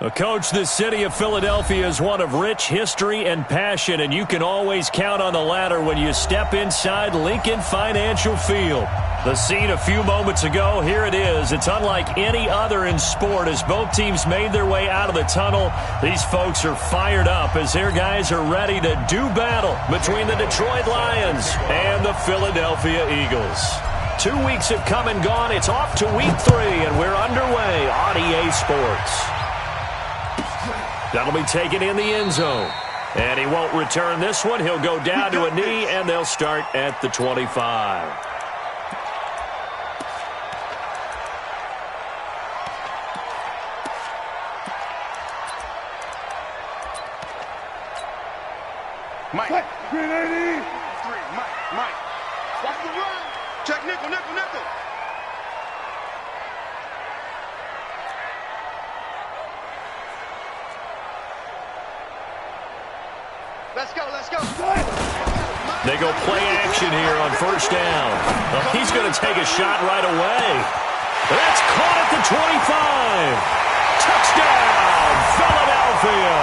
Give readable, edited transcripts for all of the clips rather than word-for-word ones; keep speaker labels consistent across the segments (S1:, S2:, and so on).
S1: Well, Coach, the city of Philadelphia is one of rich history and passion, and you can always count on the latter when you step inside Lincoln Financial Field. The scene a few moments ago, here it is. It's unlike any other in sport as both teams made their way out of the tunnel. These folks are fired up as their guys are ready to do battle between the Detroit Lions and the Philadelphia Eagles. 2 weeks have come and gone. It's off to week 3, and we're underway on EA Sports. That'll be taken in the end zone. And he won't return this one. He'll go down to a knee, and they'll start at the 25.
S2: Mike. 380. Mike. Watch the run. Check nickel. Let's go.
S1: They go play action here on first down. Well, he's going to take a shot right away. That's caught at the 25. Touchdown, Philadelphia.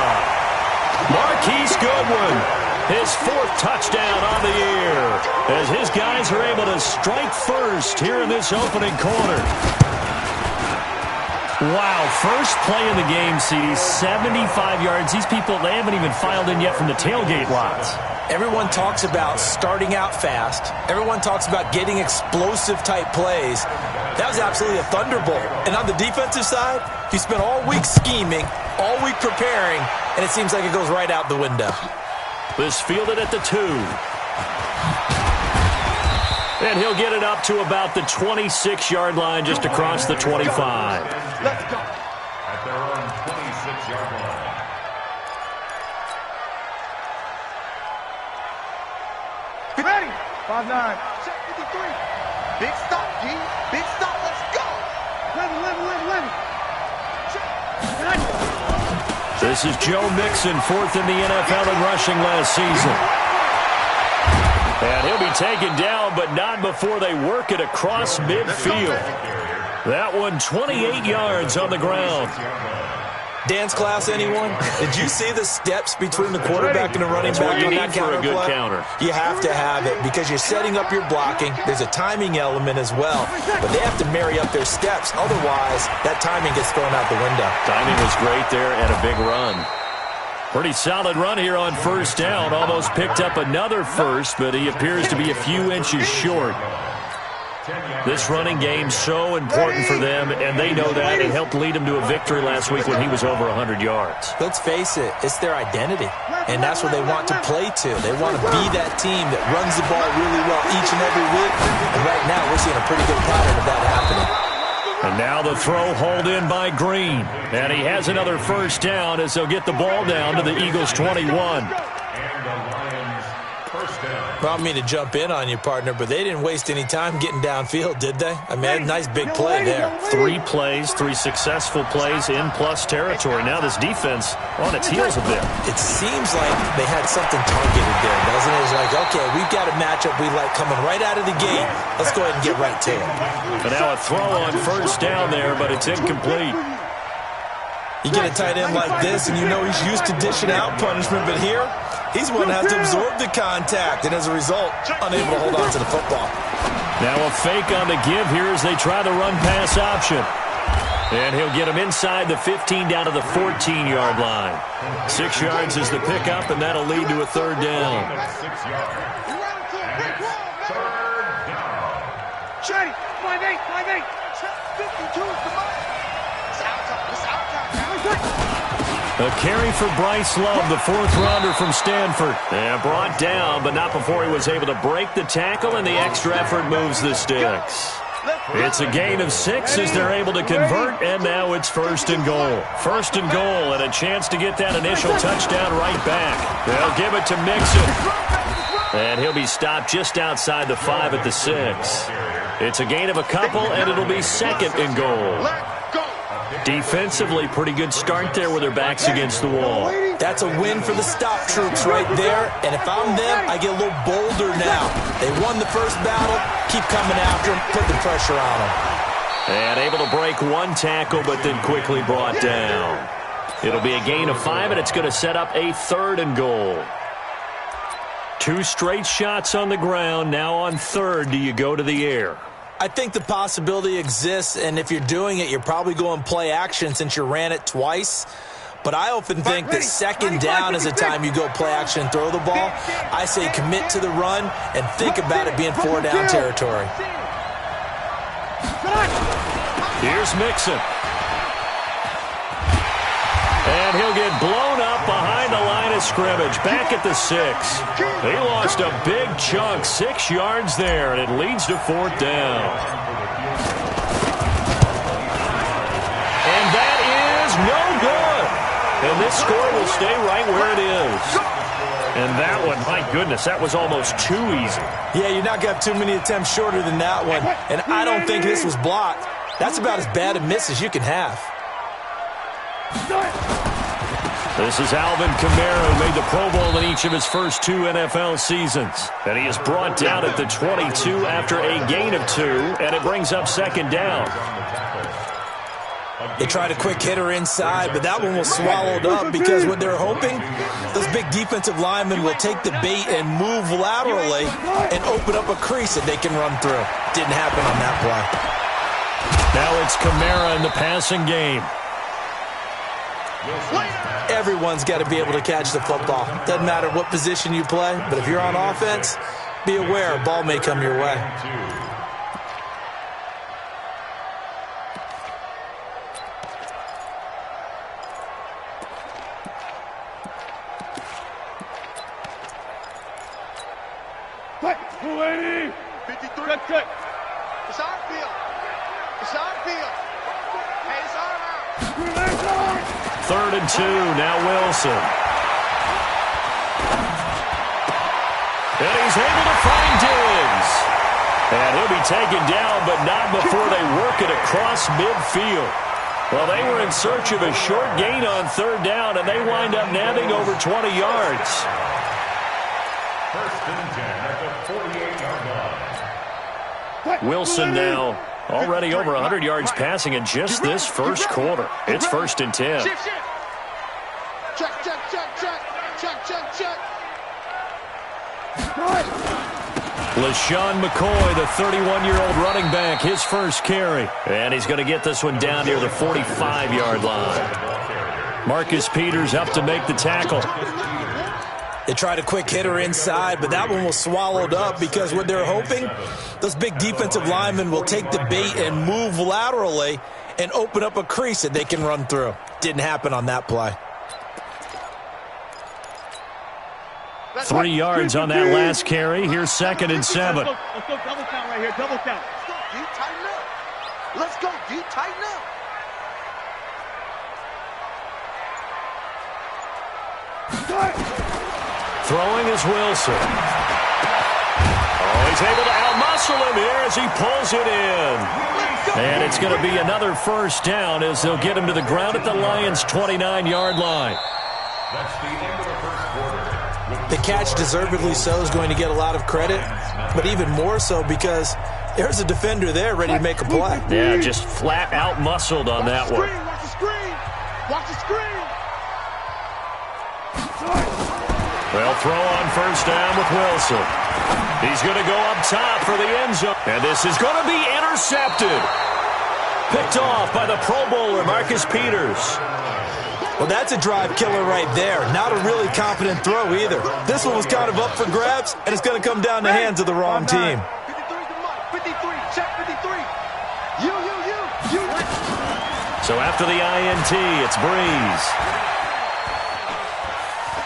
S1: Marquise Goodwin, his 4th touchdown on the year, as his guys are able to strike first here in this opening quarter. Wow, first play in the game, CD, 75 yards. These people, they haven't even filed in yet from the tailgate lots.
S3: Everyone talks about starting out fast. Everyone talks about getting explosive-type plays. That was absolutely a thunderbolt. And on the defensive side, you spent all week scheming, all week preparing, and it seems like it goes right out the window.
S1: This fielded at the 2. And he'll get it up to about the 26-yard line, just across the 25.
S2: Let's go.
S4: At their own 26-yard line.
S2: Ready. 5-9. Check 53. Big stop, G. Big stop. Let's go. 11.
S1: This is Joe Mixon, 4th in the NFL in rushing last season. And he'll be taken down, but not before they work it across midfield. That one, 28 yards on the ground.
S3: Dance class, anyone? Did you see the steps between the quarterback and the running back on that counter play?
S1: For a good counter.
S3: You have to have it because you're setting up your blocking. There's a timing element as well, but they have to marry up their steps. Otherwise, that timing gets thrown out the window.
S1: Timing was great there and a big run. Pretty solid run here on first down. Almost picked up another first, but he appears to be a few inches short. This running game so important for them, and they know that. It helped lead them to a victory last week when he was over 100 yards.
S3: Let's face it, it's their identity, and that's what they want to play to. They want to be that team that runs the ball really well each and every week, and right now we're seeing a pretty good pattern of that happening.
S1: And now the throw hauled in by Green. And he has another first down as they'll get the ball down to the Eagles' 21.
S3: Well, I don't mean to jump in on you, partner, but they didn't waste any time getting downfield, did they? I mean, nice big play there.
S1: 3 plays, 3 successful plays in plus territory. Now this defense on its heels a bit.
S3: It seems like they had something targeted there, doesn't it? It's like, okay, we've got a matchup we like coming right out of the gate. Let's go ahead and get right to it.
S1: And now a throw on first down there, but it's incomplete.
S3: You get a tight end like this, and you know he's used to dishing out punishment, but here, he's one that has to absorb the contact, and as a result, unable to hold on to the football.
S1: Now a fake on the give here as they try the run-pass option. And he'll get him inside the 15 down to the 14-yard line. 6 yards is the pickup, and that'll lead to a third down.
S2: Shady, 5-8. 52 is the mark.
S1: A carry for Bryce Love, the 4th-rounder from Stanford. And brought down, but not before he was able to break the tackle, and the extra effort moves the sticks. It's a gain of 6 as they're able to convert, and now it's 1st and goal. 1st and goal, and a chance to get that initial touchdown right back. They'll give it to Mixon. And he'll be stopped just outside the 5 at the 6. It's a gain of a couple, and it'll be 2nd and goal. Defensively, pretty good start there with their backs against the wall.
S3: That's a win for the stop troops right there. And if I'm them, I get a little bolder now. They won the first battle. Keep coming after them. Put the pressure on them.
S1: And able to break one tackle, but then quickly brought down. It'll be a gain of 5, and it's going to set up a 3rd and goal. 2 straight shots on the ground. Now on 3rd, do you go to the air?
S3: I think the possibility exists, and if you're doing it, you're probably going play action since you ran it twice. But I often think that 2nd down is the time you go play action and throw the ball. I say commit to the run and think about it being 4-down territory.
S1: Here's Mixon. And he'll get blown up behind the line of scrimmage, back at the 6. He lost a big chunk, 6 yards there, and it leads to 4th down. And that is no good. And this score will stay right where it is. And that one, my goodness, that was almost too easy.
S3: Yeah, you're not going to have too many attempts shorter than that one. And I don't think this was blocked. That's about as bad a miss as you can have.
S1: This is Alvin Kamara, who made the Pro Bowl in each of his first 2 NFL seasons. And he is brought down at the 22 after a gain of 2, and it brings up 2nd down.
S3: They tried a quick hitter inside, but that one was swallowed up because what they're hoping, those big defensive linemen will take the bait and move laterally and open up a crease that they can run through. Didn't happen on that play.
S1: Now it's Kamara in the passing game.
S3: Everyone's got to be able to catch the football. Doesn't matter what position you play, but if you're on offense, be aware a ball may come your way.
S2: Good. It's our field. It's our field. Hey, it's our house.
S1: 3rd and 2, now Wilson. And he's able to find Diggs. And he'll be taken down, but not before they work it across midfield. Well, they were in search of a short gain on 3rd down, and they wind up nabbing over 20 yards.
S4: 1st and 10 at the 48-yard line.
S1: Wilson now already over 100 yards passing in just this first quarter. It's 1st and 10.
S2: Check.
S1: LaShawn McCoy, the 31-year-old running back, his first carry. And he's going to get this one down near the 45-yard line. Marcus Peters up to make the tackle.
S3: They tried a quick hitter inside, but that one was swallowed up because what they're hoping, those big defensive linemen will take the bait and move laterally and open up a crease that they can run through. Didn't happen on that play.
S1: 3 yards on that last carry. Here's 2nd and 7.
S2: Let's go double count right here. Double count. Let's go deep, tighten up.
S1: Throwing is Wilson. Oh, he's able to outmuscle him here as he pulls it in. And it's going to be another 1st down as they'll get him to the ground at the Lions' 29-yard line.
S4: That's the end of the first quarter.
S3: The catch, deservedly so, is going to get a lot of credit, but even more so because there's a defender there ready to make a play.
S1: Yeah, just flat out muscled on that one.
S2: Watch the screen. Watch the screen.
S1: Well, throw on 1st down with Wilson. He's going to go up top for the end zone. And this is going to be intercepted. Picked off by the Pro Bowler, Marcus Peters.
S3: Well, that's a drive killer right there. Not a really confident throw either. This one was kind of up for grabs, and it's going to come down the hands of the wrong team.
S2: 53, check 53. You.
S1: So after the INT, it's Breeze.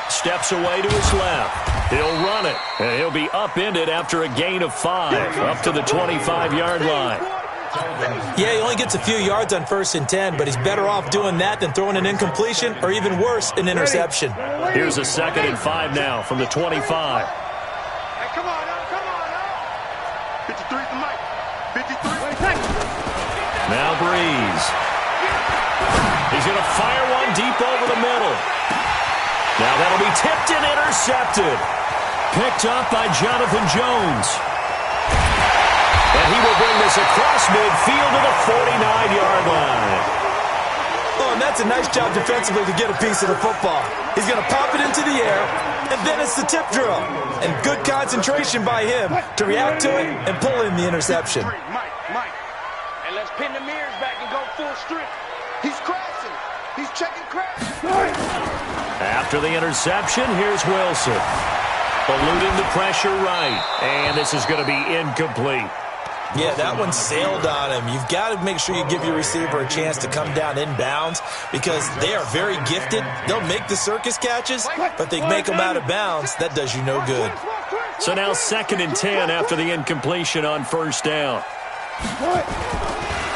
S1: Steps away to his left. He'll run it, and he'll be upended after a gain of 5, up to the 25-yard line.
S3: Yeah, he only gets a few yards on 1st and 10, but he's better off doing that than throwing an incompletion or even worse, an interception.
S1: Here's a 2nd and 5 now from the 25.
S2: Hey, come on now. 53 the mic. 53.
S1: Now Breeze. He's going to fire one deep over the middle. Now that'll be tipped and intercepted. Picked up by Jonathan Jones. And he will bring this across midfield to the 49-yard line.
S3: Oh, and That's a nice job defensively to get a piece of the football. He's going to pop it into the air, and then it's the tip drill. And good concentration by him to react to it and pull in the interception.
S2: Mike. And let's pin the mirrors back and go full strip. He's crashing. He's checking crash.
S1: After the interception, here's Wilson. Eluding the pressure right. And this is going to be incomplete.
S3: Yeah, that one sailed on him. You've got to make sure you give your receiver a chance to come down inbounds because they are very gifted. They'll make the circus catches, but they make them out of bounds. That does you no good.
S1: So now 2nd and 10 after the incompletion on 1st down.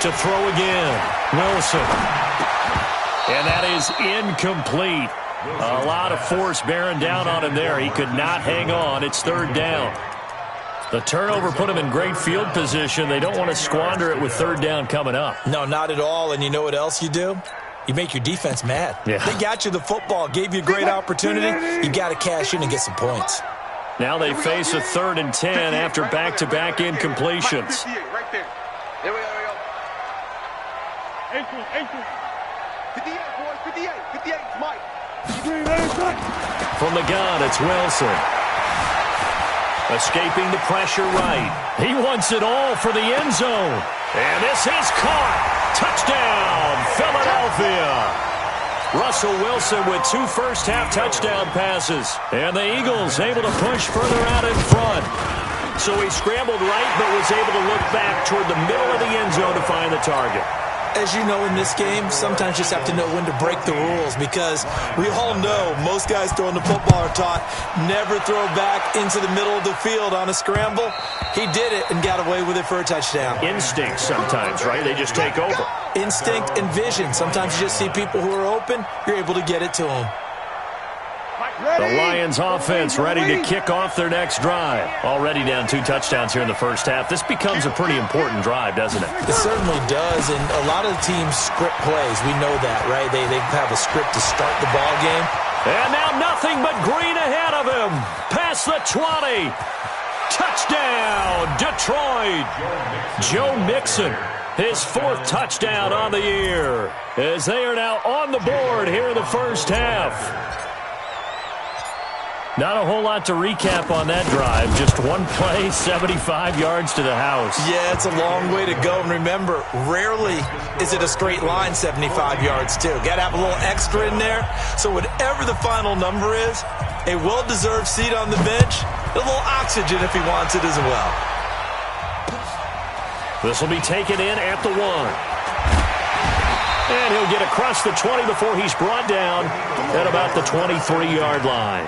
S1: To throw again, Wilson. And that is incomplete. A lot of force bearing down on him there. He could not hang on. It's 3rd down. The turnover put him in great field position. They don't want to squander it with 3rd down coming up.
S3: No, not at all. And you know what else you do? You make your defense mad.
S1: Yeah.
S3: They got you the football, gave you a great opportunity. You got to cash in and get some points.
S1: Now they face a 3rd and 10 after back-to-back incompletions.
S2: Right there. There we go. 58, boys. 58, Mike.
S1: From the gun, it's Wilson. Escaping the pressure right. He wants it all for the end zone. And this is caught. Touchdown, Philadelphia. Russell Wilson with 2 first-half touchdown passes. And the Eagles able to push further out in front. So he scrambled right but was able to look back toward the middle of the end zone to find the target.
S3: As you know in this game, sometimes you just have to know when to break the rules because we all know most guys throwing the football are taught never throw back into the middle of the field on a scramble. He did it and got away with it for a touchdown.
S1: Instinct sometimes, right? They just take over.
S3: Instinct and vision. Sometimes you just see people who are open, you're able to get it to them.
S1: The Lions offense ready to kick off their next drive. Already down 2 touchdowns here in the first half. This becomes a pretty important drive, doesn't it?
S3: It certainly does, and a lot of the teams script plays. We know that, right? They have a script to start the ball game.
S1: And now nothing but green ahead of him. Past the 20. Touchdown, Detroit. Joe Mixon, his 4th touchdown on the year, as they are now on the board here in the first half. Not a whole lot to recap on that drive. Just one play, 75 yards to the house.
S3: Yeah, it's a long way to go. And remember, rarely is it a straight line 75 yards, too. Got to have a little extra in there. So whatever the final number is, a well-deserved seat on the bench, a little oxygen if he wants it as well.
S1: This will be taken in at the 1. And he'll get across the 20 before he's brought down at about the 23-yard line.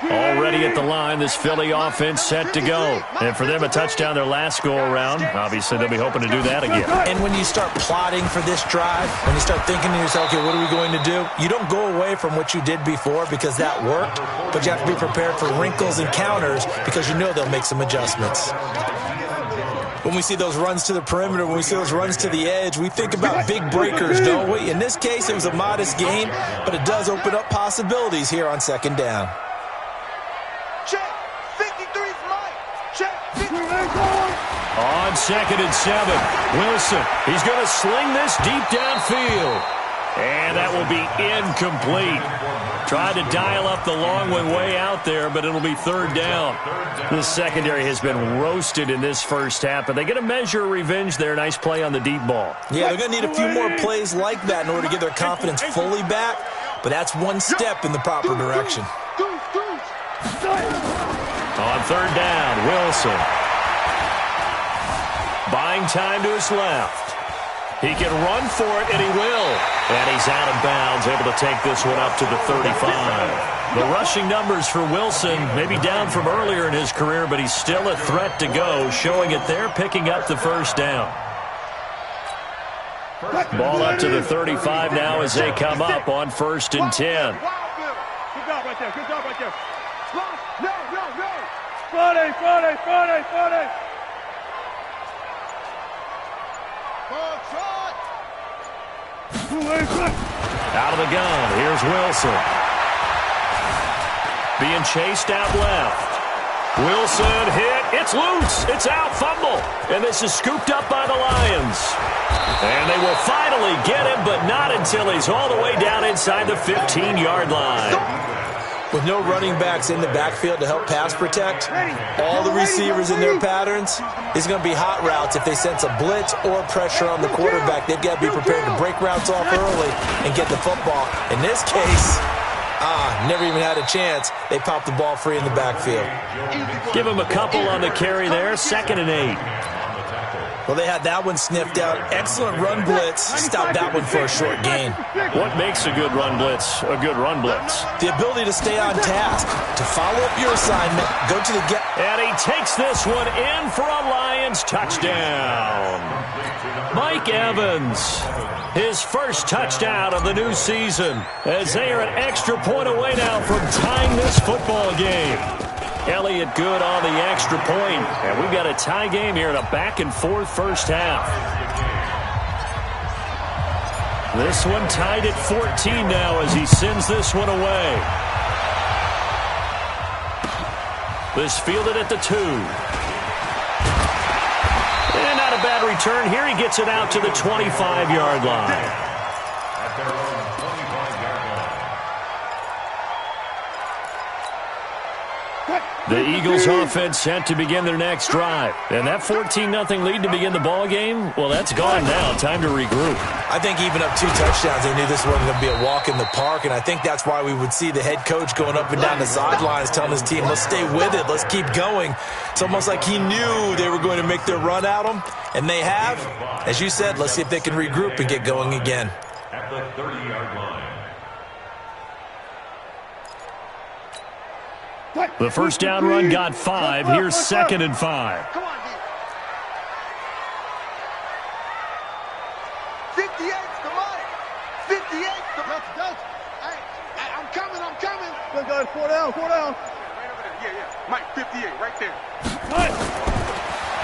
S1: Already at the line, this Philly offense set to go. And for them, a touchdown their last go-around. Obviously, they'll be hoping to do that again.
S3: And when you start plotting for this drive, when you start thinking to yourself, okay, what are we going to do? You don't go away from what you did before because that worked, but you have to be prepared for wrinkles and counters because you know they'll make some adjustments. When we see those runs to the perimeter, when we see those runs to the edge, we think about big breakers, don't we? In this case, it was a modest gain, but it does open up possibilities here on 2nd down.
S2: Check. 53's Mike. Check. 53.
S1: On 2nd and 7, Wilson. He's going to sling this deep downfield. And that will be incomplete. Tried to dial up the long one way out there, but it'll be 3rd down. The secondary has been roasted in this first half, but they get a measure of revenge there. Nice play on the deep ball.
S3: Yeah, they're going to need a few more plays like that in order to get their confidence fully back, but that's one step in the proper direction.
S1: On 3rd down, Wilson. Buying time to his left. He can run for it, and he will. And he's out of bounds, able to take this one up to the 35. The rushing numbers for Wilson, maybe down from earlier in his career, but he's still a threat to go, showing it there, picking up the 1st down. Ball up to the 35 now as they come up on 1st and 10.
S2: Good job right there. Good job right there. No. Friday.
S1: Out of the gun, here's Wilson. Being chased out left. Wilson hit It's loose. It's out. Fumble. And this is scooped up by the Lions. And they will finally get him, but not until he's all the way down inside the 15-yard line.
S3: With no running backs in the backfield to help pass protect, all the receivers in their patterns, it's going to be hot routes if they sense a blitz or pressure on the quarterback. They've got to be prepared to break routes off early and get the football. In this case, never even had a chance. They popped the ball free in the backfield.
S1: Give him a couple on the carry there, 2nd and 8.
S3: Well, they had that one sniffed out. Excellent run blitz. Stop that one for a short gain.
S1: What makes a good run blitz a good run blitz?
S3: The ability to stay on task, to follow up your assignment, go to the get.
S1: And he takes this one in for a Lions touchdown. Mike Evans, his first touchdown of the new season, as they are an extra point away now from tying this football game. Elliott good on the extra point, and we've got a tie game here in a back-and-forth first half. This one tied at 14 now as he sends this one away. This fielded at the 2. And not a bad return here. He gets it out to the 25-yard line. The Eagles offense set to begin their next drive. And that 14-0 lead to begin the ball game, well, that's gone now. Time to regroup.
S3: I think even up 2 touchdowns, they knew this wasn't going to be a walk in the park, and I think that's why we would see the head coach going up and down the sidelines telling his team, let's stay with it, let's keep going. It's almost like he knew they were going to make their run at him, and they have. As you said, let's see if they can regroup and get going again.
S4: At the 30-yard line.
S1: The first down run got 5. Here's 2nd and 5.
S2: Come on, D. 58's the money. 58's the money. Hey, I'm coming. Good, guys. 4 down. Right over there. Yeah. Mike, 58, right there.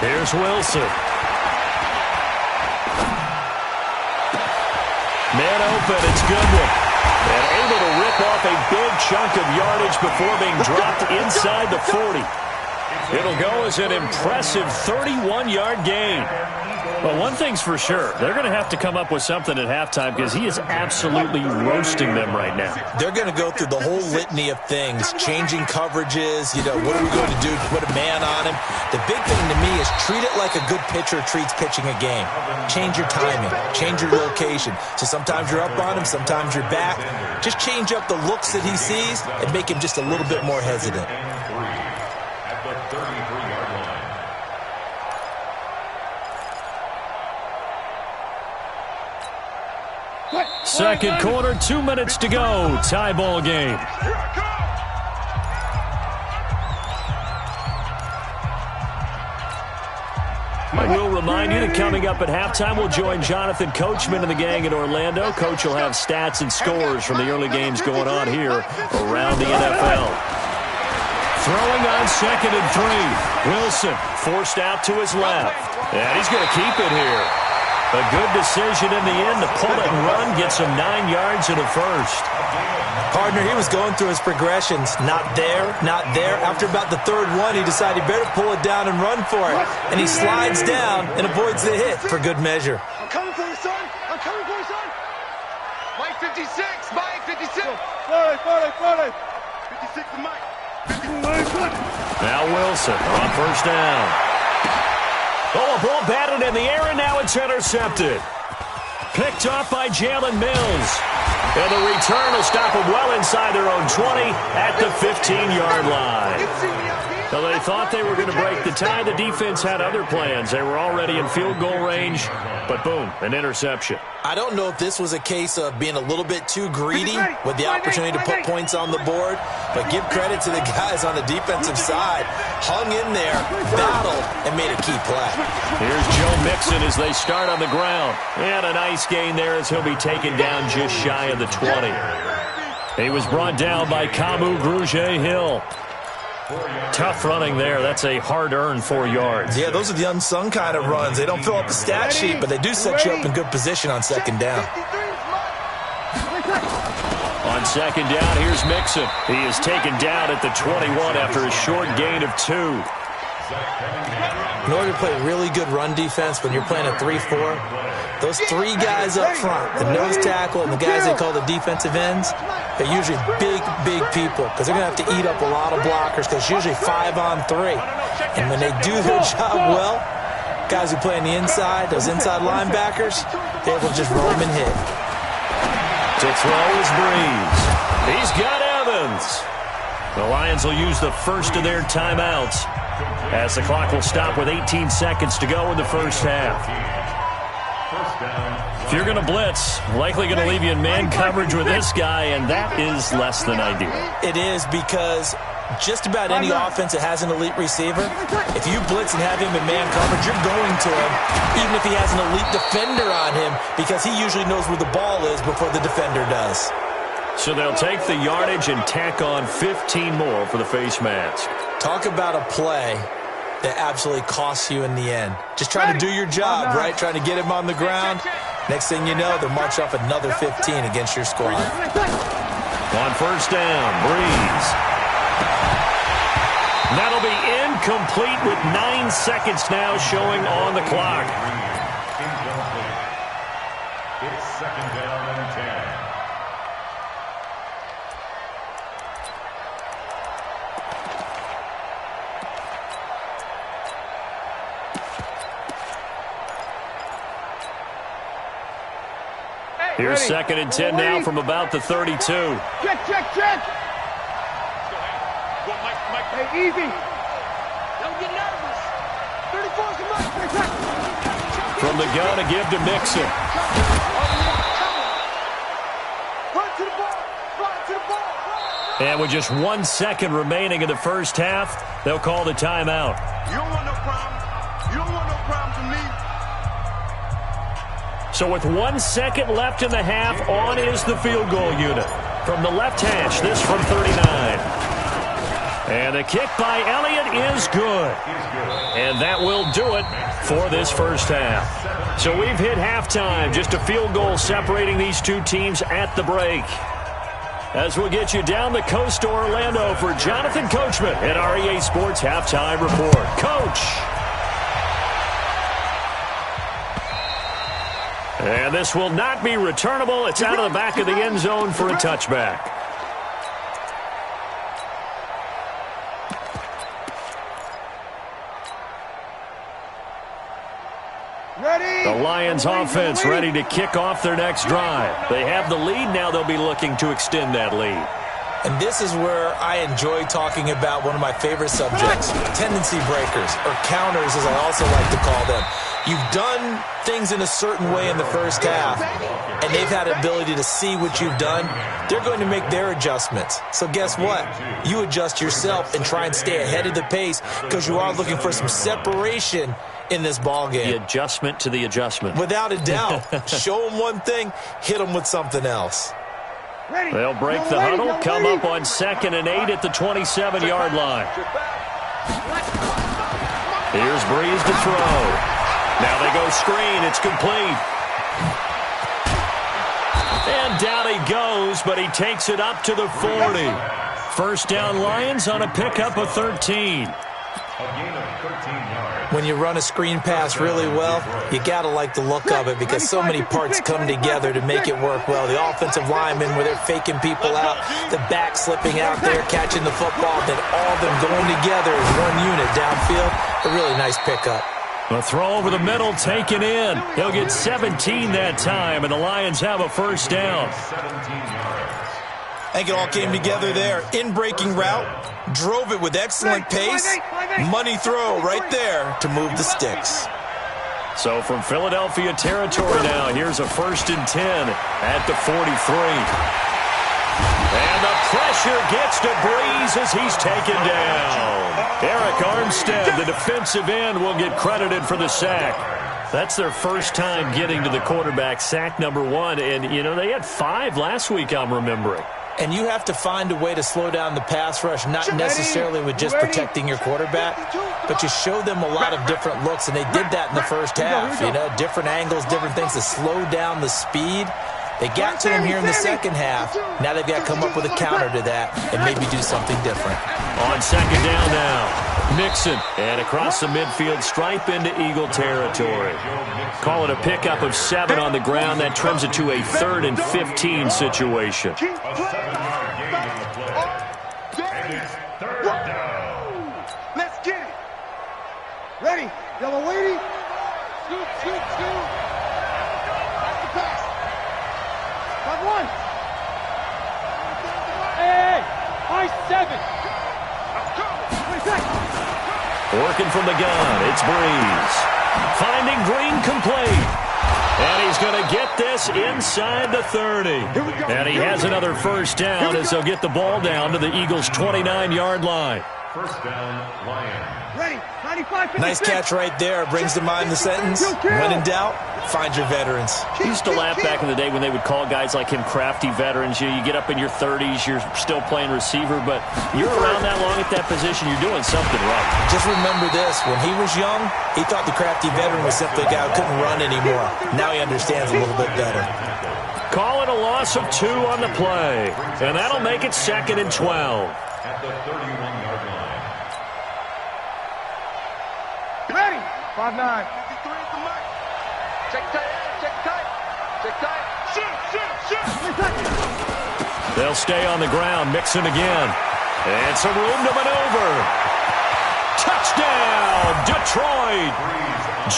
S1: Here's Wilson. Man open. It's Goodwin. And able to rip off a big chunk of yardage before being dropped inside the 40. It'll go as an impressive 31-yard gain. But one thing's for sure, they're going to have to come up with something at halftime because he is absolutely roasting them right now.
S3: They're going to go through the whole litany of things, changing coverages, what are we going to do to put a man on him? The big thing to me is treat it like a good pitcher treats pitching a game. Change your timing, change your location. So sometimes you're up on him, sometimes you're back. Just change up the looks that he sees and make him just a little bit more hesitant.
S4: At the 33-yard line.
S1: Second quarter, 2 minutes to go. Tie ball game. I will remind you that coming up at halftime, we'll join Jonathan Coachman and the gang in Orlando. Coach will have stats and scores from the early games going on here around the NFL. Throwing on 2nd and 3. Wilson forced out to his left. And he's going to keep it here. A good decision in the end to pull it and run, gets him 9 yards and a first.
S3: Partner, he was going through his progressions. Not there, not there. After about the 3rd one, he decided he better pull it down and run for it. And he slides down and avoids the hit for good measure.
S2: I'm coming for you, son. Mike 56. Mike 56. 40. 56 to Mike. 56.
S1: Now Wilson on first down. Oh, a ball batted in the air, and now it's intercepted. Picked off by Jalen Mills. And the return will stop them well inside their own 20 at the 15-yard line. So they thought they were going to break the tie. The defense had other plans. They were already in field goal range, but boom, an interception.
S3: I don't know if this was a case of being a little bit too greedy with the opportunity to put points on the board, but give credit to the guys on the defensive side. Hung in there, battled, and made a key play.
S1: Here's Joe Mixon as they start on the ground. And a nice gain there as he'll be taken down just shy of the 20. He was brought down by Kamu Grugier-Hill. Tough running there. That's a hard-earned 4 yards.
S3: Yeah, those are the unsung kind of runs. They don't fill up the stat sheet, but they do set you up in good position on second down.
S1: On second down, here's Mixon. He is taken down at the 21 after a short gain of 2.
S3: In order to play really good run defense when you're playing a 3-4, those three guys up front, the nose tackle and the guys they call the defensive ends, they're usually big, big people because they're going to have to eat up a lot of blockers because it's usually 5-on-3. And when they do their job well, guys who play on the inside, those inside linebackers, they're able to just roam and hit.
S1: To throw is Breeze. He's got Evans. The Lions will use the first of their timeouts as the clock will stop with 18 seconds to go in the first half. If you're going to blitz, likely going to leave you in man coverage with this guy, and that is less than ideal.
S3: It is because just about any offense that has an elite receiver, if you blitz and have him in man coverage, you're going to him, even if he has an elite defender on him, because he usually knows where the ball is before the defender does.
S1: So they'll take the yardage and tack on 15 more for the face mask.
S3: Talk about a play that absolutely costs you in the end. Just trying to do your job, right? Trying to get him on the ground. Next thing you know, they'll march off another 15 against your squad.
S1: On first down, Breeze. That'll be incomplete with 9 seconds now showing on the clock.
S4: It's second down and 10.
S1: Here's second and 10 now from about the 32.
S2: Check. Hey, easy. Don't get nervous. 34's the mark.
S1: From the gun, a give to Mixon.
S2: Run to the ball.
S1: And with just 1 second remaining in the first half, they'll call the timeout.
S2: You don't want no problem. You don't want no problem from me.
S1: So with 1 second left in the half, on is the field goal unit. From the left hash, this from 39. And the kick by Elliott is good. And that will do it for this first half. So we've hit halftime, just a field goal separating these two teams at the break. As we'll get you down the coast to Orlando for Jonathan Coachman at our EA Sports Halftime Report. Coach! And this will not be returnable. It's out of the back of the end zone for a touchback. The Lions offense ready to kick off their next drive. They have the lead. Now they'll be looking to extend that lead.
S3: And this is where I enjoy talking about one of my favorite subjects, tendency breakers, or counters as I also like to call them. You've done things in a certain way in the first half, and they've had the ability to see what you've done. They're going to make their adjustments. So guess what? You adjust yourself and try and stay ahead of the pace because you are looking for some separation in this ball game.
S1: The adjustment to the adjustment.
S3: Without a doubt. Show them one thing, hit them with something else.
S1: They'll break the huddle, come up on 2nd and 8 at the 27-yard line. Here's Breeze to throw. Now they go screen. It's complete. And down he goes, but he takes it up to the 40. First down Lions on a pickup of 13.
S3: When you run a screen pass really well, you got to like the look of it because so many parts come together to make it work well. The offensive linemen where they're faking people out, the back slipping out there, catching the football, then all of them going together as one unit downfield. A really nice pickup.
S1: A throw over the middle taken in. He'll get 17 that time, and the Lions have a first down.
S3: I think it all came together there. In-breaking route, drove it with excellent pace. Money throw right there to move the sticks.
S1: So from Philadelphia territory now, here's a 1st and 10 at the 43. And the pressure gets to Breeze as he's taken down. Eric Armstead, the defensive end, will get credited for the sack. That's their first time getting to the quarterback, sack number 1. And, you know, they had 5 last week, I'm remembering.
S3: And you have to find a way to slow down the pass rush, not necessarily with just protecting your quarterback, but you show them a lot of different looks, and they did that in the first half. You know, different angles, different things to slow down the speed. They got to him here in the second half. Now they've got to come up with a counter to that and maybe do something different.
S1: On second down now, Mixon. And across the midfield stripe into Eagle territory. Call it a pickup of 7 on the ground. That trims it to a 3rd and 15 situation.
S2: Let's get it. Ready. Y'all are waiting. Shoot, shoot, shoot. That's the pass. 5-1. Hey, high 7.
S1: Working from the gun, it's Breeze. Finding Green complete. And he's going to get this inside the 30. And he has another first down as they'll get the ball down to the Eagles' 29-yard line.
S4: First down, Lions.
S2: Ready. 95.
S3: Nice catch right there. Brings to mind the sentence, when in doubt, find your veterans.
S1: I used to laugh back in the day when they would call guys like him crafty veterans. You get up in your 30s, you're still playing receiver, but you're around that long at that position, you're doing something right.
S3: Just remember this. When he was young, he thought the crafty veteran was simply a guy who couldn't run anymore. Now he understands a little bit better.
S1: Call it a loss of 2 on the play, and that'll make it 2nd and 12.
S4: At the 31-yard line.
S2: Ready. 5-9. 53 at the mic. Check tight. Check tight. Check tight. Shoot.
S1: They'll stay on the ground. Mixon again. And some room to maneuver. Touchdown, Detroit.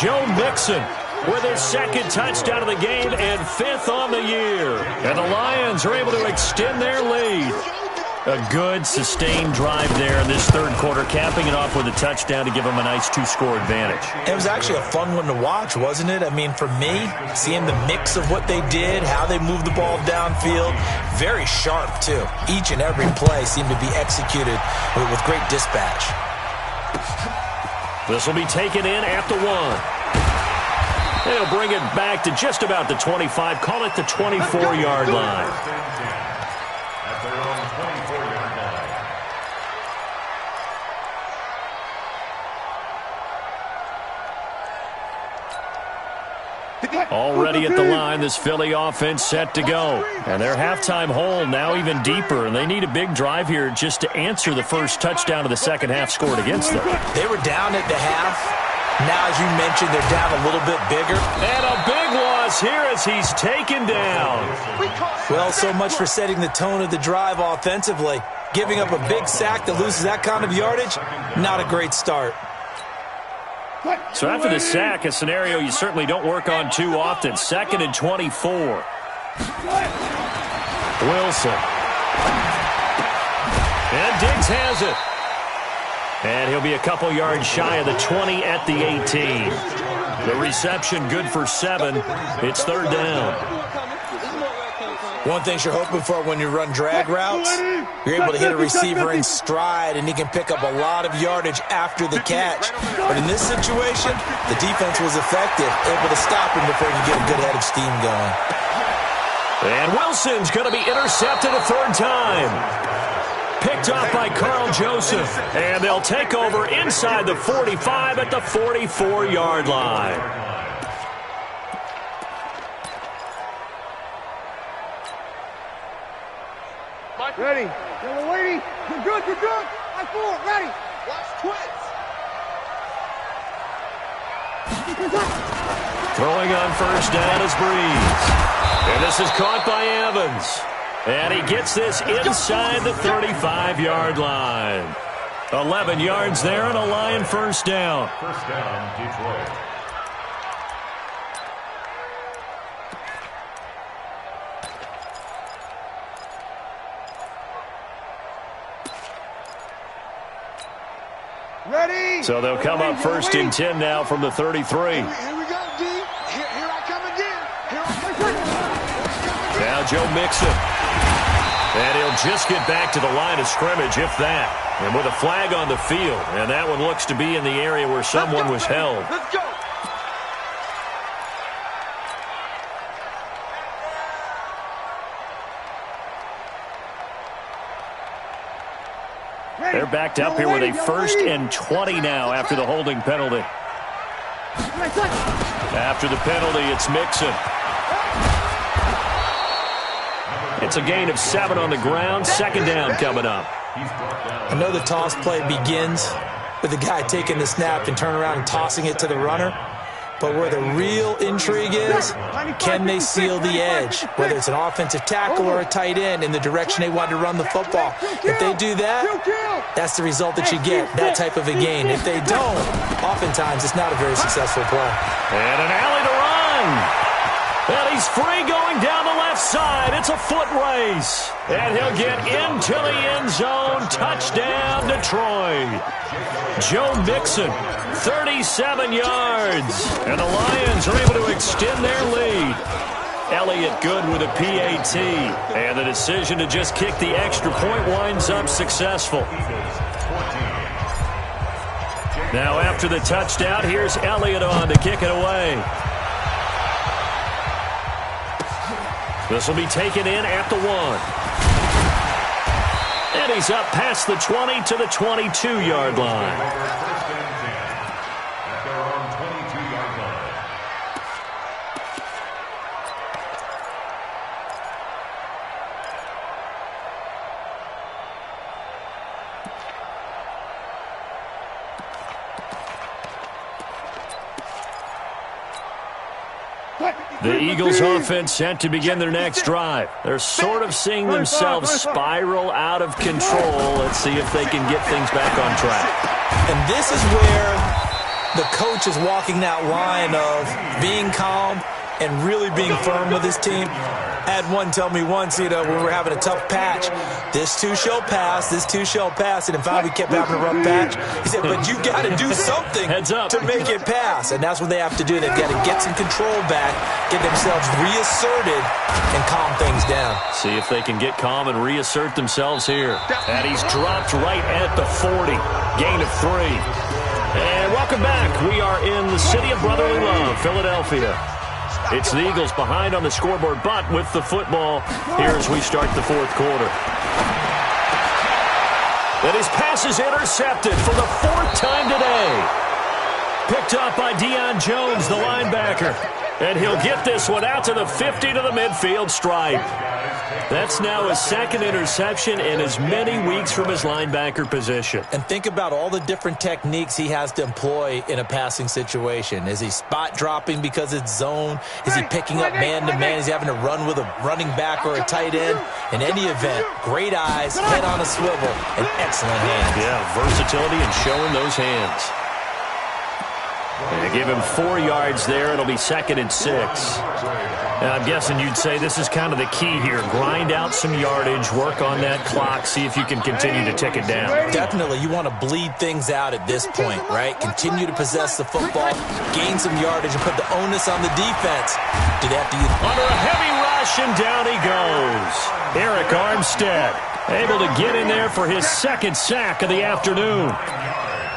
S1: Joe Mixon with his 2nd touchdown of the game and 5th on the year. And the Lions are able to extend their lead. A good, sustained drive there in this 3rd quarter, capping it off with a touchdown to give them a nice 2-score advantage.
S3: It was actually a fun one to watch, wasn't it? I mean, for me, seeing the mix of what they did, how they moved the ball downfield, very sharp, too. Each and every play seemed to be executed with great dispatch.
S1: This will be taken in at the 1. They'll bring it back to just about the 25. Call it the 24-yard line.
S4: At their own 24-yard line.
S1: Already at the line, this Philly offense set to go. And their halftime hole now even deeper, and they need a big drive here just to answer the first touchdown of the second half scored against them.
S3: They were down at the half. Now, as you mentioned, they're down a little bit bigger.
S1: And a big loss here as he's taken down.
S3: Well, so much for setting the tone of the drive offensively. Giving up a big sack that loses that kind of yardage, not a great start.
S1: So after the sack, a scenario you certainly don't work on too often. 2nd and 24. Wilson. And Diggs has it. And he'll be a couple yards shy of the 20 at the 18. The reception good for 7. It's 3rd down.
S3: One thing you're hoping for when you run drag routes, you're able to hit a receiver in stride, and he can pick up a lot of yardage after the catch. But in this situation, the defense was effective, able to stop him before he could get a good head of steam going.
S1: And Wilson's going to be intercepted a 3rd time. Picked off by Carl Joseph. And they'll take over inside the 45 at the 44-yard line.
S2: Ready. You're waiting. You're good. You're good. I'm forward. Ready. Watch twins.
S1: Throwing on first down is Breeze. And this is caught by Evans. And he gets this inside the 35-yard line. 11 yards there and a Lion first down.
S4: First down, Detroit.
S2: Ready.
S1: So they'll come up 1st and 10 now from the 33.
S2: Here we go, D. Here I come again. Here I come again.
S1: Now Joe Mixon. And he'll just get back to the line of scrimmage, if that. And with a flag on the field. And that one looks to be in the area where someone was held.
S2: Let's go.
S1: They're backed up here with a 1st and 20 now after the holding penalty. After the penalty, it's Mixon. It's a gain of 7 on the ground. Second down coming up.
S3: I know the toss play begins with the guy taking the snap and turn around and tossing it to the runner. But where the real intrigue is, can they seal the edge? Whether it's an offensive tackle or a tight end in the direction they want to run the football. If they do that, that's the result that you get, that type of a gain. If they don't, oftentimes it's not a very successful play.
S1: And an alley to run. And he's free going down the left side. It's a foot race. And he'll get into the end zone. Touchdown, Detroit. Joe Mixon, 37 yards. And the Lions are able to extend their lead. Elliott good with a PAT. And the decision to just kick the extra point winds up successful. Now after the touchdown, here's Elliott on to kick it away. This will be taken in at the 1. And he's up past the 20 to the 22-yard line. The Eagles offense set to begin their next drive. They're sort of seeing themselves spiral out of control. Let's see if they can get things back on track.
S3: And this is where the coach is walking that line of being calm and really being firm with his team. I had one tell me once, when we were having a tough patch, this too shall pass, this too shall pass, and in fact we kept having a rough patch. He said, but you got to do something to make it pass, and that's what they have to do. They've got to get some control back, get themselves reasserted, and calm things down.
S1: See if they can get calm and reassert themselves here. And he's dropped right at the 40, gain of 3. And welcome back. We are in the city of brotherly love, Philadelphia. It's the Eagles behind on the scoreboard, but with the football here as we start the fourth quarter. And his pass is intercepted for the 4th time today. Picked up by Deion Jones, the linebacker. And he'll get this one out to the 50 to the midfield stripe. That's now his 2nd interception in as many weeks from his linebacker position.
S3: And think about all the different techniques he has to employ in a passing situation. Is he spot dropping because it's zone? Is he picking up man-to-man? Is he having to run with a running back or a tight end? In any event, great eyes, head on a swivel, and excellent hands.
S1: Yeah, versatility and showing those hands. And give him 4 yards there. It'll be 2nd and 6. And I'm guessing you'd say this is kind of the key here. Grind out some yardage, work on that clock, see if you can continue to tick it down.
S3: Definitely. You want to bleed things out at this point, right? Continue to possess the football, gain some yardage, and put the onus on the defense. Do they have to use...
S1: Under a heavy rush, and down he goes. Eric Armstead able to get in there for his 2nd sack of the afternoon.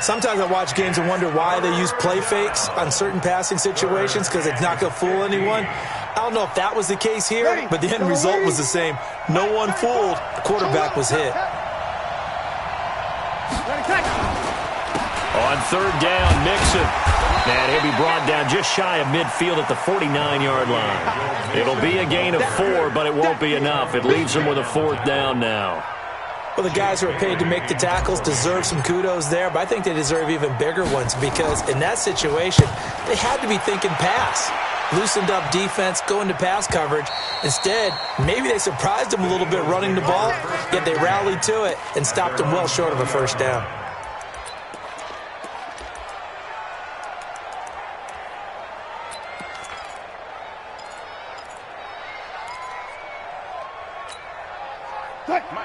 S3: Sometimes I watch games and wonder why they use play fakes on certain passing situations because it's not going to fool anyone. I don't know if that was the case here, but the end result was the same. No one fooled. The quarterback was hit.
S1: On 3rd down, Mixon. And he'll be brought down just shy of midfield at the 49-yard line. It'll be a gain of 4, but it won't be enough. It leaves him with a 4th down now.
S3: Well, the guys who are paid to make the tackles deserve some kudos there, but I think they deserve even bigger ones because in that situation, they had to be thinking pass. Loosened up defense, going to pass coverage. Instead, maybe they surprised them a little bit running the ball, yet they rallied to it and stopped them well short of a 1st down.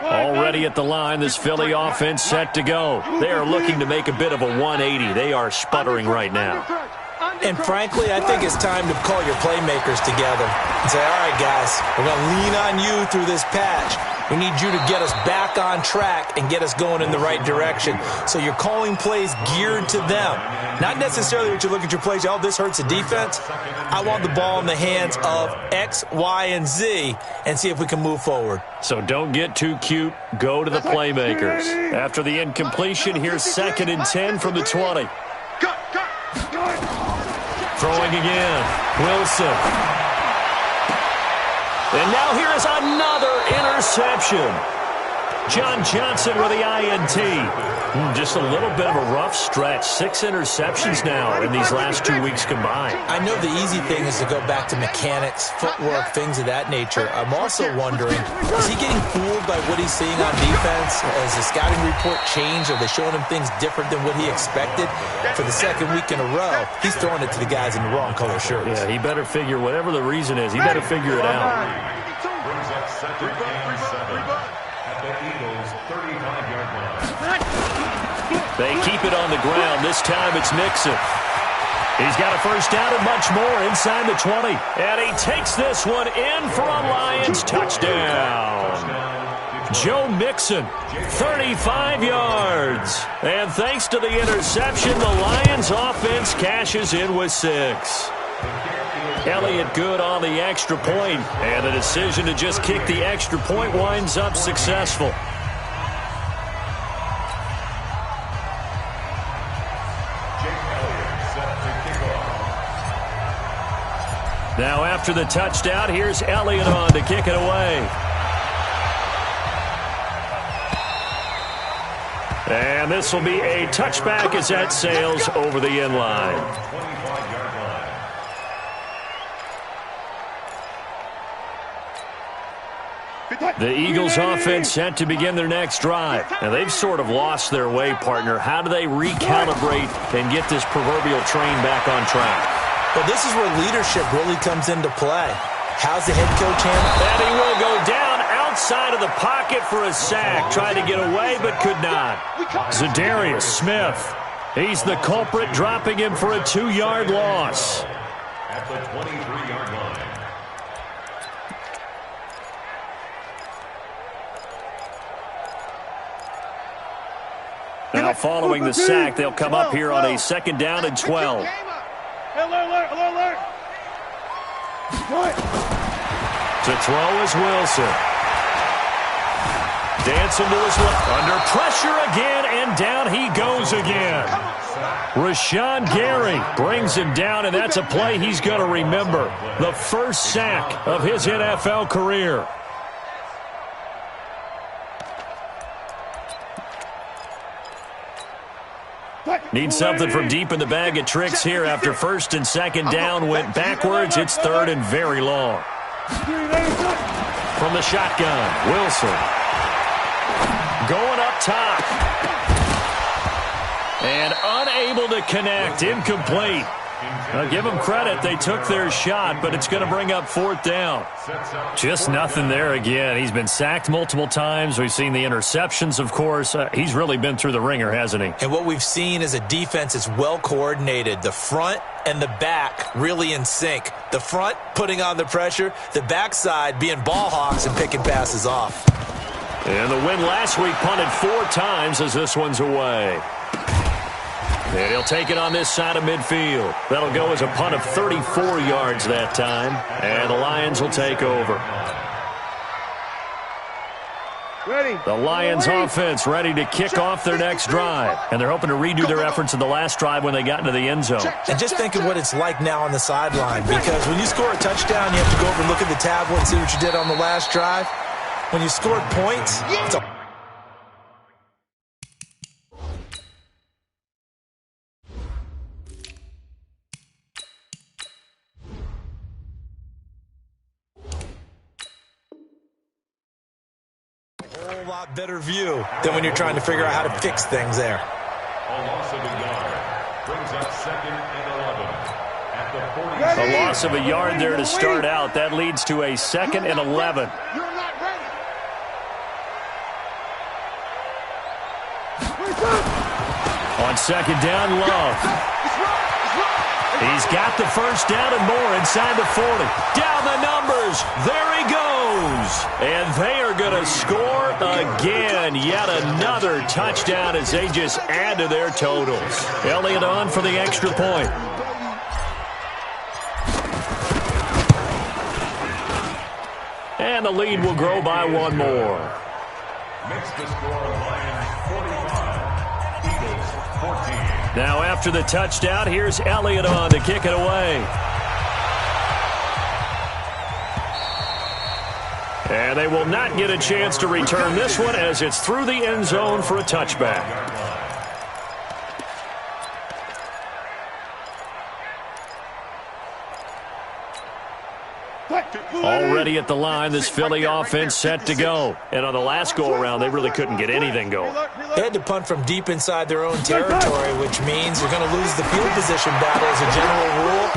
S1: Already at the line, this Philly offense set to go. They are looking to make a bit of a 180. They are sputtering right now.
S3: And frankly, I think it's time to call your playmakers together and say, all right, guys, we're going to lean on you through this patch. We need you to get us back on track and get us going in the right direction. So you're calling plays geared to them. Not necessarily that you look at your plays, oh, this hurts the defense. I want the ball in the hands of X, Y, and Z and see if we can move forward.
S1: So don't get too cute. Go to the playmakers. After the incompletion, here's 2nd and 10 from the 20. Throwing again. Wilson. And now here is another interception. John Johnson with the INT. Just a little bit of a rough stretch. 6 interceptions now in these last 2 weeks combined.
S3: I know the easy thing is to go back to mechanics, footwork, things of that nature. I'm also wondering, is he getting fooled by what he's seeing on defense? Has the scouting report changed? Are they showing him things different than what he expected? For the second week in a row, he's throwing it to the guys in the wrong color shirts.
S1: Yeah, he better figure, whatever the reason is, he better figure it out.
S4: Brings up 2nd and 7 at the Eagles' 35-yard line.
S1: They keep it on the ground. This time it's Mixon. He's got a first down and much more inside the 20. And he takes this one in for a Lions touchdown. Joe Mixon, 35 yards. And thanks to the interception, the Lions offense cashes in with 6. Elliott good on the extra point, and the decision to just kick the extra point winds up successful. Now after the touchdown, here's Elliott on to kick it away. And this will be a touchback as that sails over the end line. The Eagles offense set to begin their next drive. And they've sort of lost their way, partner. How do they recalibrate and get this proverbial train back on track?
S3: Well, this is where leadership really comes into play. How's the head coach handle?
S1: And he will go down outside of the pocket for a sack. Tried to get away, but could not. Zadarius Smith. He's the culprit, dropping him for a 2-yard loss.
S4: At the 23-yard line.
S1: Now following the sack, they'll come up here on a 2nd down and 12.
S2: Alert.
S1: To throw is Wilson. Dancing to his left. Under pressure again, and down he goes again. Rashawn Gary brings him down, and that's a play he's going to remember. The first sack of his NFL career. Need something from deep in the bag of tricks here after 1st and 2nd down went backwards. It's 3rd and very long. From the shotgun, Wilson. Going up top. And unable to connect. Incomplete. Now give them credit. They took their shot, but it's going to bring up 4th down. Just nothing there again. He's been sacked multiple times. We've seen the interceptions, of course. He's really been through the ringer, hasn't he?
S3: And what we've seen is a defense that's well coordinated. The front and the back really in sync. The front putting on the pressure. The backside being ball hawks and picking passes off.
S1: And the win last week punted 4 times as this one's away. And he'll take it on this side of midfield. That'll go as a punt of 34 yards that time. And the Lions will take over. The Lions offense ready to kick off their next drive. And they're hoping to redo their efforts in the last drive when they got into the end zone.
S3: And just think of what it's like now on the sideline. Because when you score a touchdown, you have to go over and look at the tablet and see what you did on the last drive. When you scored points, it's a whole lot better view than when you're trying to figure out how to fix things there.
S4: A loss of a yard brings up 2nd and 11 at the 40.
S1: A loss of a yard there to start out. That leads to a 2nd and 11.
S2: You're not ready.
S1: On 2nd down, Love. He's got the first down and more inside the 40. Down the numbers. There he goes. And they are going to score again. Yet another touchdown as they just add to their totals. Elliott on for the extra point. And the lead will grow by 1 more.
S4: Makes the score Lions 45, Eagles 14.
S1: Now after the touchdown, here's Elliott on to kick it away. And they will not get a chance to return this one as it's through the end zone for a touchback. Already at the line, this Philly offense set to go. And on the last go-around, they really couldn't get anything going.
S3: They had to punt from deep inside their own territory, which means you're going to lose the field position battle as a general rule.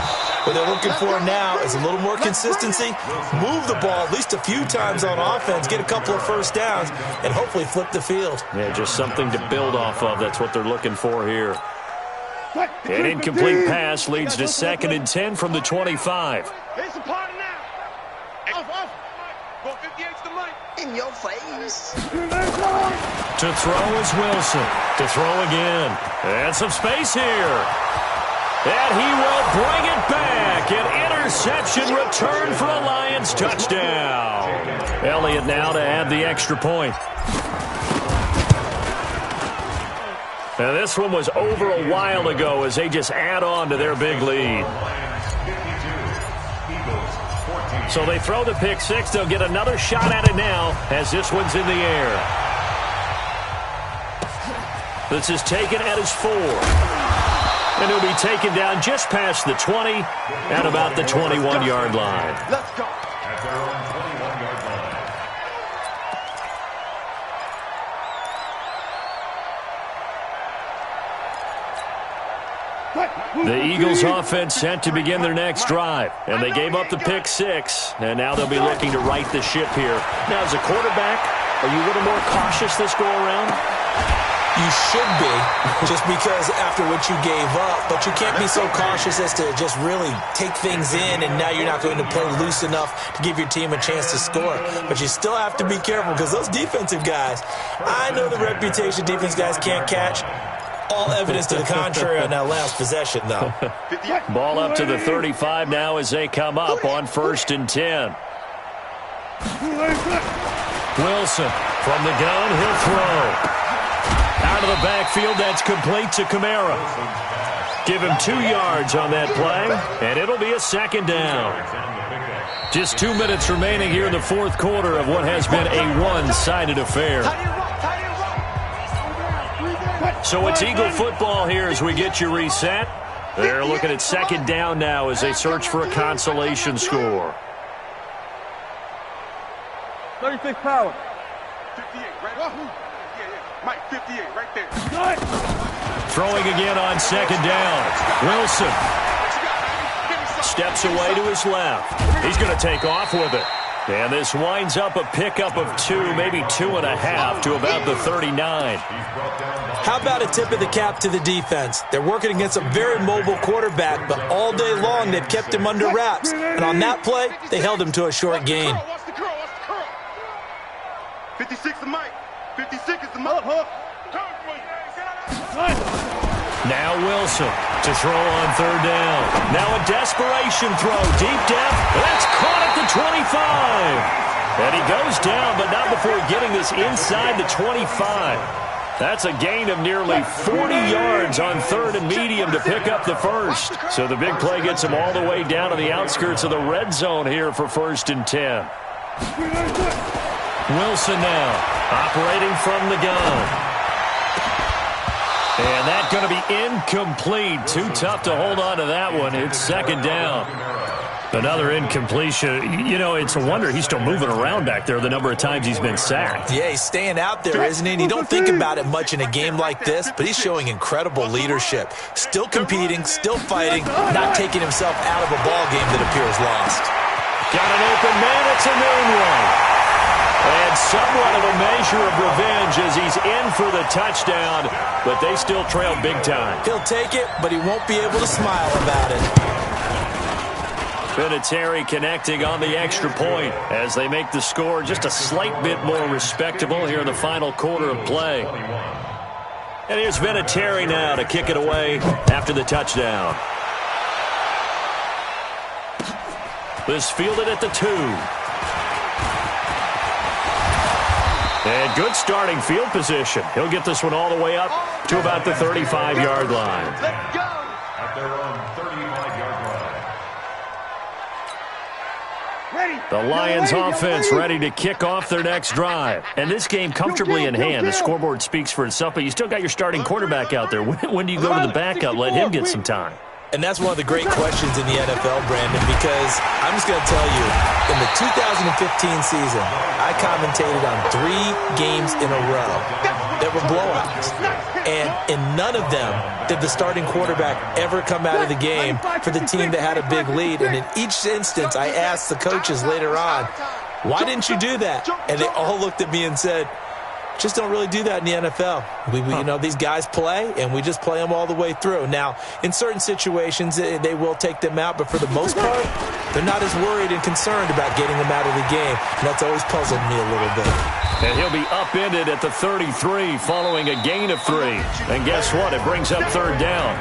S3: What they're looking for now is a little more consistency, move the ball at least a few times on offense, get a couple of first downs, and hopefully flip the field.
S1: Yeah, just something to build off of. That's what they're looking for here. An incomplete pass leads to 2nd and 10 from the 25.
S5: In your face.
S1: To throw is Wilson. To throw again. And some space here. And he will bring it back. An interception return for a Lions touchdown. Elliott now to add the extra point. Now this one was over a while ago as they just add on to their big lead. So they throw the pick six. They'll get another shot at it now as this one's in the air. This is taken at his 4. And he'll be taken down just past the 20 at about the 21-yard line.
S2: Let's go.
S4: At their own 21-yard line.
S1: The Eagles offense set to begin their next drive. And they gave up the pick six. And now they'll be looking to right the ship here. Now, as a quarterback, are you a little more cautious this go-around?
S3: You should be, just because after what you gave up. But you can't be so cautious as to just really take things in, and now you're not going to play loose enough to give your team a chance to score. But you still have to be careful because those defensive guys, I know the reputation defense guys can't catch. All evidence to the contrary on that last possession, though.
S1: Ball up to the 35 now as they come up on 1st and 10. Wilson from the gun, he'll throw. Out of the backfield, that's complete to Kamara. Give him 2 yards on that play, and it'll be a 2nd down. Just 2 minutes remaining here in the 4th quarter of what has been a one-sided affair. So it's Eagle football here as we get you reset. They're looking at 2nd down now as they search for a consolation score.
S2: 36 power. 58, right? Mike, 58, right there.
S1: Throwing again on 2nd down. Wilson steps away to his left. He's going to take off with it. And this winds up a pickup of 2, maybe 2.5 to about the 39.
S3: How about a tip of the cap to the defense? They're working against a very mobile quarterback, but all day long they've kept him under wraps. And on that play, they held him to a short gain.
S2: 56 is Mike. 56 is the mother.
S1: Now Wilson to throw on 3rd down. Now a desperation throw. Deep depth. That's caught at the 25. And he goes down, but not before getting this inside the 25. That's a gain of nearly 40 yards on 3rd and medium to pick up the first. So the big play gets him all the way down to the outskirts of the red zone here for 1st and 10. Wilson now operating from the gun. And that's going to be incomplete. Too tough to hold on to that one. It's 2nd down. Another incompletion. You know, it's a wonder he's still moving around back there the number of times he's been sacked.
S3: Yeah, he's staying out there, isn't he? And you don't think about it much in a game like this, but he's showing incredible leadership. Still competing, still fighting, not taking himself out of a ball game that appears lost.
S1: Got an open man. It's a noon one. And somewhat of a measure of revenge as he's in for the touchdown, but they still trail big time.
S3: He'll take it, but he won't be able to smile about it.
S1: Vinatieri connecting on the extra point as they make the score just a slight bit more respectable here in the final quarter of play. And here's Vinatieri now to kick it away after the touchdown. This fielded at the 2. And good starting field position. He'll get this one all the way up to about the 35-yard line.
S2: Let's go.
S4: At their own 35-yard
S1: The Lions offense ready to kick off their next drive. And this game comfortably in hand. The scoreboard speaks for itself, but you still got your starting quarterback out there. When do you go to the backup? Let him get some time.
S3: And that's one of the great questions in the NFL, Brandon, because I'm just going to tell you, in the 2015 season, I commentated on 3 games in a row that were blowouts. And in none of them did the starting quarterback ever come out of the game for the team that had a big lead. And in each instance, I asked the coaches later on, why didn't you do that? And they all looked at me and said, just don't really do that in the NFL. You know, these guys play, and we just play them all the way through. Now, in certain situations, they will take them out, but for the most part, they're not as worried and concerned about getting them out of the game, and that's always puzzled me a little bit.
S1: And he'll be upended at the 33 following a gain of 3. And guess what? It brings up 3rd down.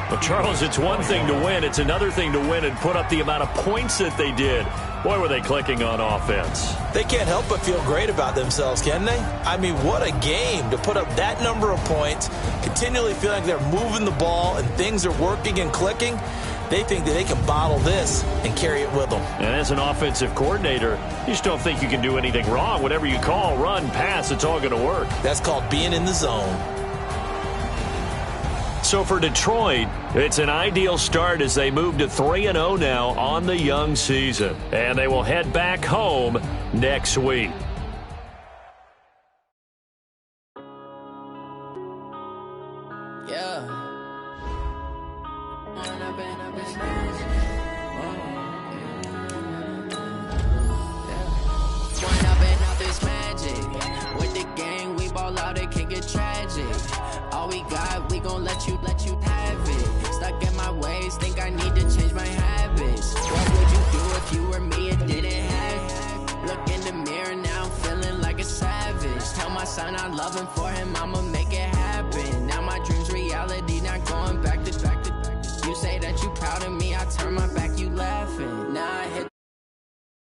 S1: Well, Charles, it's one thing to win. It's another thing to win and put up the amount of points that they did. Boy, were they clicking on offense.
S3: They can't help but feel great about themselves, can they? I mean, what a game to put up that number of points, continually feeling like they're moving the ball and things are working and clicking. They think that they can bottle this and carry it with them.
S1: And as an offensive coordinator, you just don't think you can do anything wrong. Whatever you call, run, pass, it's all going to work.
S3: That's called being in the zone.
S1: So for Detroit, it's an ideal start as they move to 3-0 now on the young season. And they will head back home next week.
S5: All we got, we gon' let you have it. Stuck in my ways, think I need to change